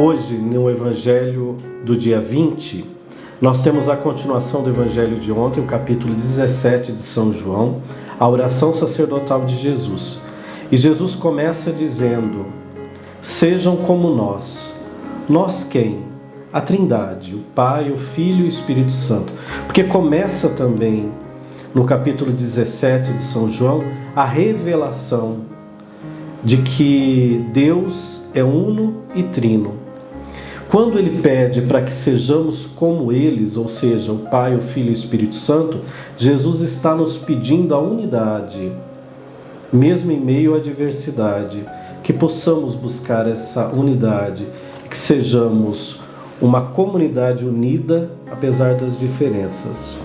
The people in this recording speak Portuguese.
Hoje, no Evangelho do dia 20, nós temos a continuação do Evangelho de ontem, o capítulo 17 de São João, a oração sacerdotal de Jesus. E Jesus começa dizendo: sejam como nós. Nós quem? A Trindade, o Pai, o Filho e o Espírito Santo. Porque começa também, no capítulo 17 de São João, a revelação de que Deus é uno e trino. Quando ele pede para que sejamos como eles, ou seja, o Pai, o Filho e o Espírito Santo, Jesus está nos pedindo a unidade, mesmo em meio à diversidade, que possamos buscar essa unidade, que sejamos uma comunidade unida, apesar das diferenças.